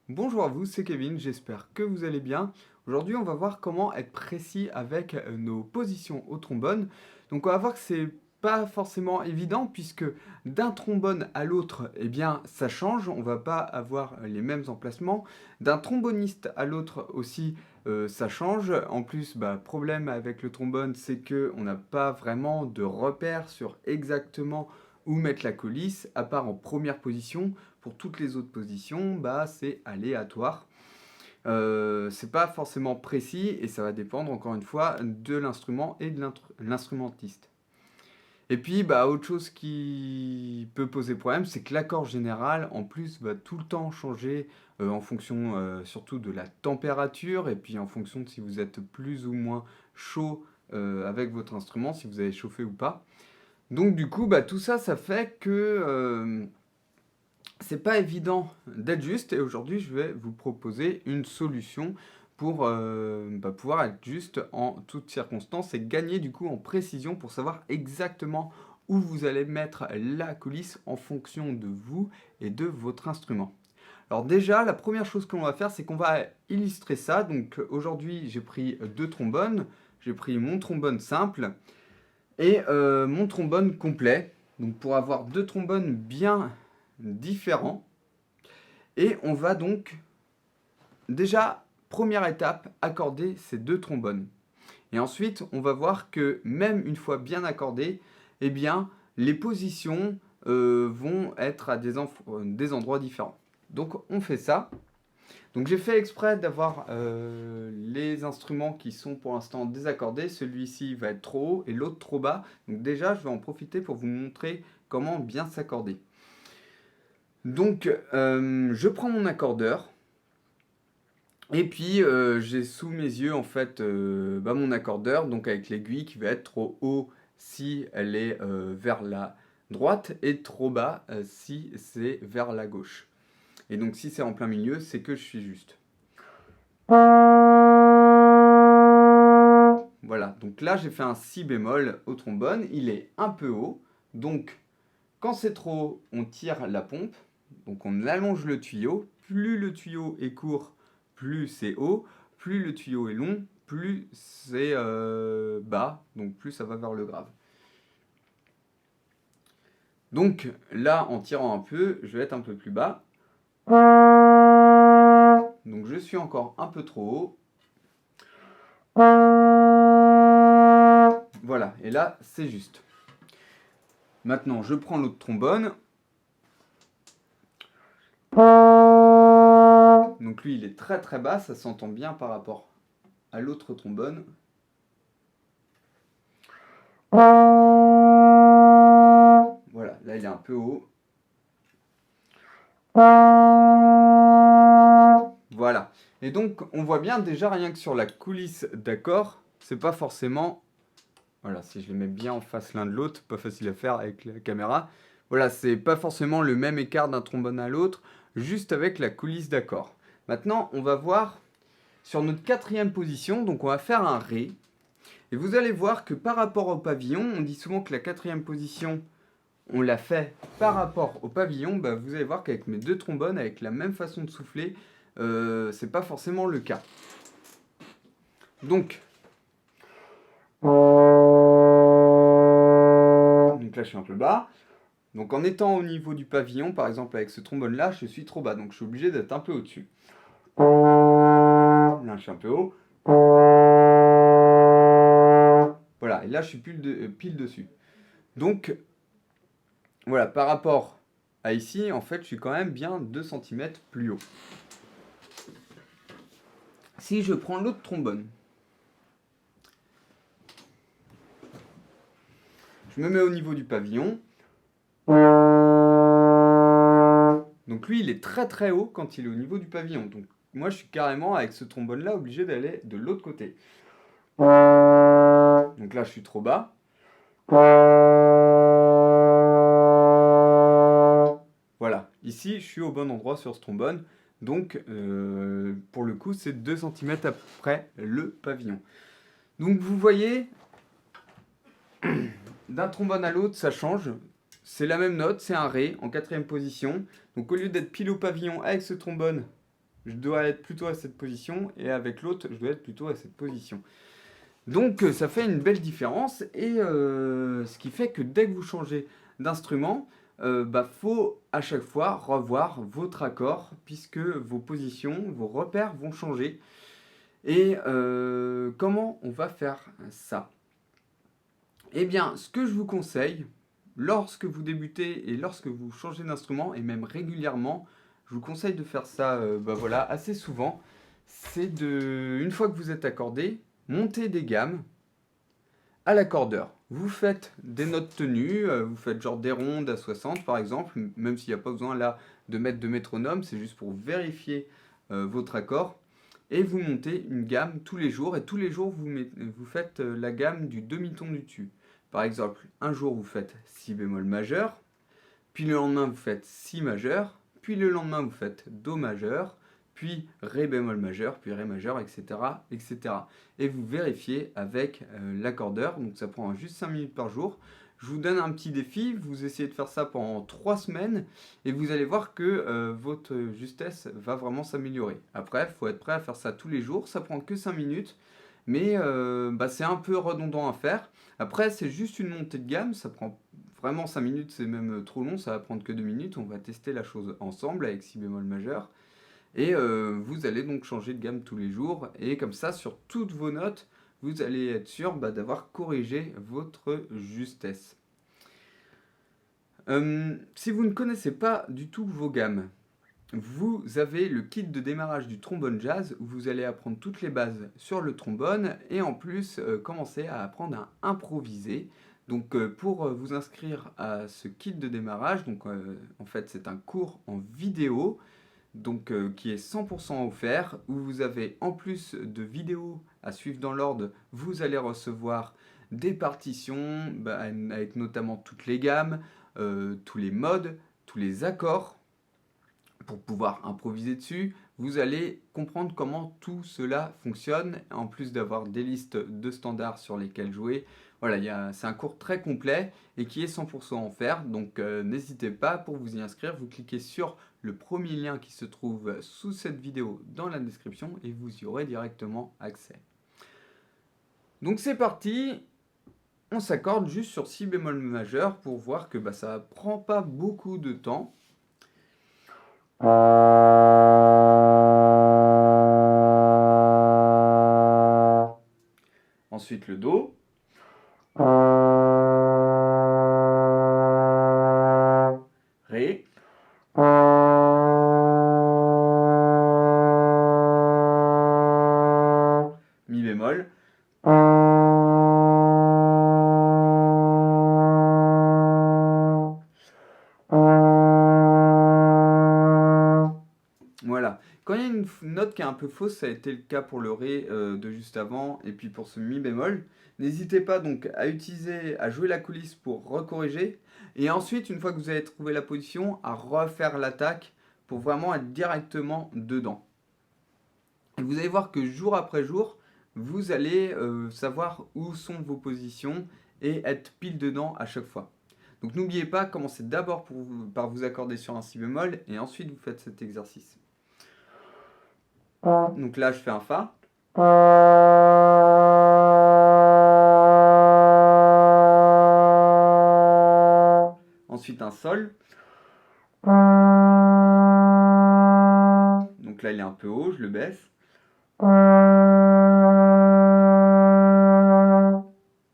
Bonjour à vous, c'est Kevin, j'espère que vous allez bien. Aujourd'hui, on va voir comment être précis avec nos positions au trombone. Donc, on va voir que c'est pas forcément évident puisque d'un trombone à l'autre, eh bien, ça change. On va pas avoir les mêmes emplacements. D'un tromboniste à l'autre aussi, ça change. En plus, problème avec le trombone, c'est que on n'a pas vraiment de repère sur exactement où mettre la coulisse, à part en première position. Pour toutes les autres positions, c'est aléatoire. C'est pas forcément précis et ça va dépendre encore une fois de l'instrument et de l'instrumentiste. Et puis, autre chose qui peut poser problème, c'est que l'accord général, en plus, va tout le temps changer en fonction surtout de la température et puis en fonction de si vous êtes plus ou moins chaud avec votre instrument, si vous avez chauffé ou pas. Donc du coup, tout ça, ça fait que c'est pas évident d'être juste et aujourd'hui je vais vous proposer une solution pour pouvoir être juste en toutes circonstances et gagner du coup en précision pour savoir exactement où vous allez mettre la coulisse en fonction de vous et de votre instrument. Alors déjà, la première chose qu'on va faire, c'est qu'on va illustrer ça. Donc aujourd'hui, j'ai pris deux trombones. J'ai pris mon trombone simple et mon trombone complet. Donc pour avoir deux trombones bien différents. Et on va donc, déjà, première étape, accorder ces deux trombones. Et ensuite, on va voir que même une fois bien accordés, eh bien, les positions vont être à des endroits différents. Donc, on fait ça. Donc, j'ai fait exprès d'avoir les instruments qui sont pour l'instant désaccordés. Celui-ci va être trop haut et l'autre trop bas. Donc, déjà, je vais en profiter pour vous montrer comment bien s'accorder. Donc, je prends mon accordeur. Et puis, j'ai sous mes yeux, en fait, mon accordeur, donc avec l'aiguille qui va être trop haut si elle est vers la droite et trop bas si c'est vers la gauche. Et donc, si c'est en plein milieu, c'est que je suis juste. Voilà, donc là, j'ai fait un si bémol au trombone. Il est un peu haut. Donc, quand c'est trop haut, on tire la pompe. Donc, on allonge le tuyau. Plus le tuyau est court, plus c'est haut. Plus le tuyau est long, plus c'est bas. Donc, plus ça va vers le grave. Donc, là, en tirant un peu, je vais être un peu plus bas. Donc, je suis encore un peu trop haut. Voilà, et là, c'est juste. Maintenant, je prends l'autre trombone. Donc lui, il est très très bas, ça s'entend bien par rapport à l'autre trombone. Voilà, là il est un peu haut. Voilà. Et donc, on voit bien déjà rien que sur la coulisse d'accord, c'est pas forcément... Voilà, si je les mets bien en face l'un de l'autre, pas facile à faire avec la caméra. Voilà, c'est pas forcément le même écart d'un trombone à l'autre, juste avec la coulisse d'accord. Maintenant, on va voir sur notre quatrième position, donc on va faire un Ré. Et vous allez voir que par rapport au pavillon, on dit souvent que la quatrième position, on l'a fait par rapport au pavillon. Vous allez voir qu'avec mes deux trombones, avec la même façon de souffler, c'est pas forcément le cas. Donc là, je suis un peu bas. Donc en étant au niveau du pavillon, par exemple avec ce trombone-là, je suis trop bas. Donc je suis obligé d'être un peu au-dessus. Là, je suis un peu haut. Voilà, et là, je suis pile dessus. Donc, voilà, par rapport à ici, en fait, je suis quand même bien 2 cm plus haut. Si je prends l'autre trombone, je me mets au niveau du pavillon. Donc lui, il est très très haut quand il est au niveau du pavillon. Donc moi, je suis carrément, avec ce trombone-là, obligé d'aller de l'autre côté. Donc là, je suis trop bas. Voilà, ici, je suis au bon endroit sur ce trombone. Donc, pour le coup, c'est 2 cm après le pavillon. Donc, vous voyez, d'un trombone à l'autre, ça change. C'est la même note, c'est un Ré en quatrième position. Donc, au lieu d'être pile au pavillon avec ce trombone, je dois être plutôt à cette position et avec l'autre, je dois être plutôt à cette position. Donc ça fait une belle différence et ce qui fait que dès que vous changez d'instrument, faut à chaque fois revoir votre accord puisque vos positions, vos repères vont changer. Et comment on va faire ça? Eh bien, ce que je vous conseille, lorsque vous débutez et lorsque vous changez d'instrument, et même régulièrement, je vous conseille de faire ça voilà, assez souvent, c'est de, une fois que vous êtes accordé, monter des gammes à l'accordeur. Vous faites des notes tenues, vous faites genre des rondes à 60 par exemple, même s'il n'y a pas besoin là de mettre de métronome, c'est juste pour vérifier votre accord. Et vous montez une gamme tous les jours, et tous les jours vous faites la gamme du demi-ton du dessus. Par exemple, un jour vous faites si bémol majeur, puis le lendemain vous faites si majeur, puis le lendemain vous faites do majeur, puis ré bémol majeur, puis ré majeur, etc., etc. Et vous vérifiez avec l'accordeur, donc ça prend juste 5 minutes par jour. Je vous donne un petit défi, vous essayez de faire ça pendant 3 semaines, et vous allez voir que votre justesse va vraiment s'améliorer. Après, il faut être prêt à faire ça tous les jours, ça prend que 5 minutes, mais c'est un peu redondant à faire. Après, c'est juste une montée de gamme, ça prend vraiment 5 minutes, c'est même trop long, ça va prendre que 2 minutes. On va tester la chose ensemble avec si bémol majeur. Et vous allez donc changer de gamme tous les jours. Et comme ça, sur toutes vos notes, vous allez être sûr d'avoir corrigé votre justesse. Si vous ne connaissez pas du tout vos gammes, vous avez le kit de démarrage du trombone jazz où vous allez apprendre toutes les bases sur le trombone et en plus commencer à apprendre à improviser. Donc pour vous inscrire à ce kit de démarrage, en fait c'est un cours en vidéo qui est 100% offert où vous avez en plus de vidéos à suivre dans l'ordre, vous allez recevoir des partitions avec notamment toutes les gammes, tous les modes, tous les accords pour pouvoir improviser dessus. Vous allez comprendre comment tout cela fonctionne, en plus d'avoir des listes de standards sur lesquels jouer. Voilà, c'est un cours très complet et qui est 100% offert, donc n'hésitez pas pour vous y inscrire. Vous cliquez sur le premier lien qui se trouve sous cette vidéo dans la description et vous y aurez directement accès. Donc c'est parti, on s'accorde juste sur si bémol majeur pour voir que ça prend pas beaucoup de temps. Ensuite le do. Ré. Mi bémol. Voilà. Quand il y a une note qui est un peu fausse, ça a été le cas pour le Ré de juste avant, et puis pour ce Mi bémol, n'hésitez pas donc à jouer la coulisse pour recorriger, et ensuite, une fois que vous avez trouvé la position, à refaire l'attaque pour vraiment être directement dedans. Et vous allez voir que jour après jour, vous allez savoir où sont vos positions et être pile dedans à chaque fois. Donc n'oubliez pas, commencez d'abord par vous accorder sur un si bémol, et ensuite vous faites cet exercice. Donc là, je fais un Fa. Ensuite, un Sol. Donc là, il est un peu haut, je le baisse.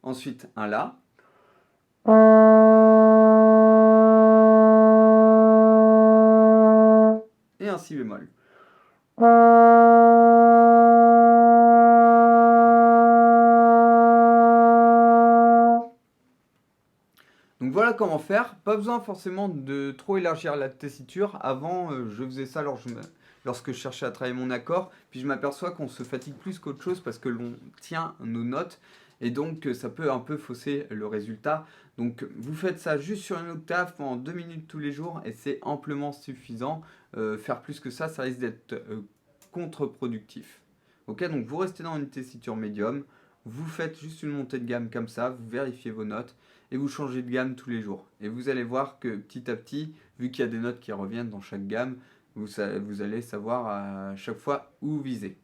Ensuite, un La. Et un Si bémol. Donc voilà comment faire. Pas besoin forcément de trop élargir la tessiture. Avant, je faisais ça lorsque je cherchais à travailler mon accord. Puis je m'aperçois qu'on se fatigue plus qu'autre chose parce que l'on tient nos notes. Et donc ça peut un peu fausser le résultat. Donc vous faites ça juste sur une octave pendant 2 minutes tous les jours et c'est amplement suffisant. Faire plus que ça risque d'être contre-productif. Ok, donc vous restez dans une tessiture médium. Vous faites juste une montée de gamme comme ça. Vous vérifiez vos notes et vous changez de gamme tous les jours. Et vous allez voir que petit à petit, vu qu'il y a des notes qui reviennent dans chaque gamme, vous allez savoir à chaque fois où viser.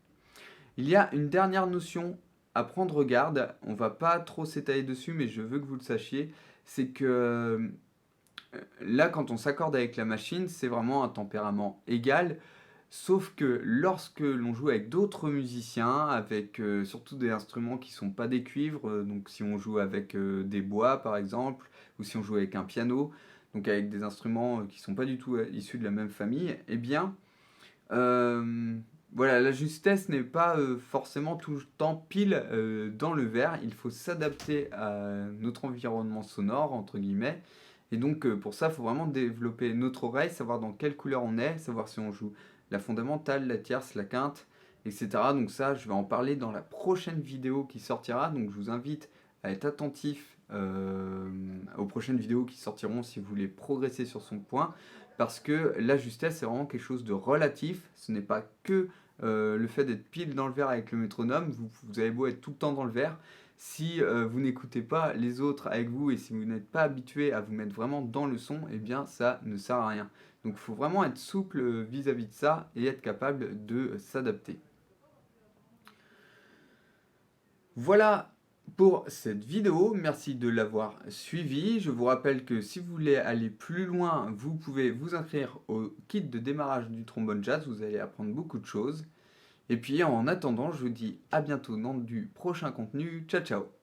Il y a une dernière notion à prendre garde, on va pas trop s'étaler dessus, mais je veux que vous le sachiez, c'est que là, quand on s'accorde avec la machine, c'est vraiment un tempérament égal, sauf que lorsque l'on joue avec d'autres musiciens, avec surtout des instruments qui sont pas des cuivres, donc si on joue avec des bois par exemple, ou si on joue avec un piano, donc avec des instruments qui sont pas du tout issus de la même famille, eh bien, euh, voilà, la justesse n'est pas forcément tout le temps pile dans le verre. Il faut s'adapter à notre environnement sonore, entre guillemets. Et donc, pour ça, il faut vraiment développer notre oreille, savoir dans quelle couleur on est, savoir si on joue la fondamentale, la tierce, la quinte, etc. Donc ça, je vais en parler dans la prochaine vidéo qui sortira. Donc, je vous invite à être attentif aux prochaines vidéos qui sortiront si vous voulez progresser sur son point. Parce que la justesse, c'est vraiment quelque chose de relatif. Ce n'est pas que le fait d'être pile dans le verre avec le métronome. Vous avez beau être tout le temps dans le verre. Si vous n'écoutez pas les autres avec vous et si vous n'êtes pas habitué à vous mettre vraiment dans le son, eh bien ça ne sert à rien. Donc il faut vraiment être souple vis-à-vis de ça et être capable de s'adapter. Voilà pour cette vidéo, merci de l'avoir suivi. Je vous rappelle que si vous voulez aller plus loin, vous pouvez vous inscrire au kit de démarrage du trombone jazz, vous allez apprendre beaucoup de choses. Et puis en attendant, je vous dis à bientôt dans du prochain contenu. Ciao ciao.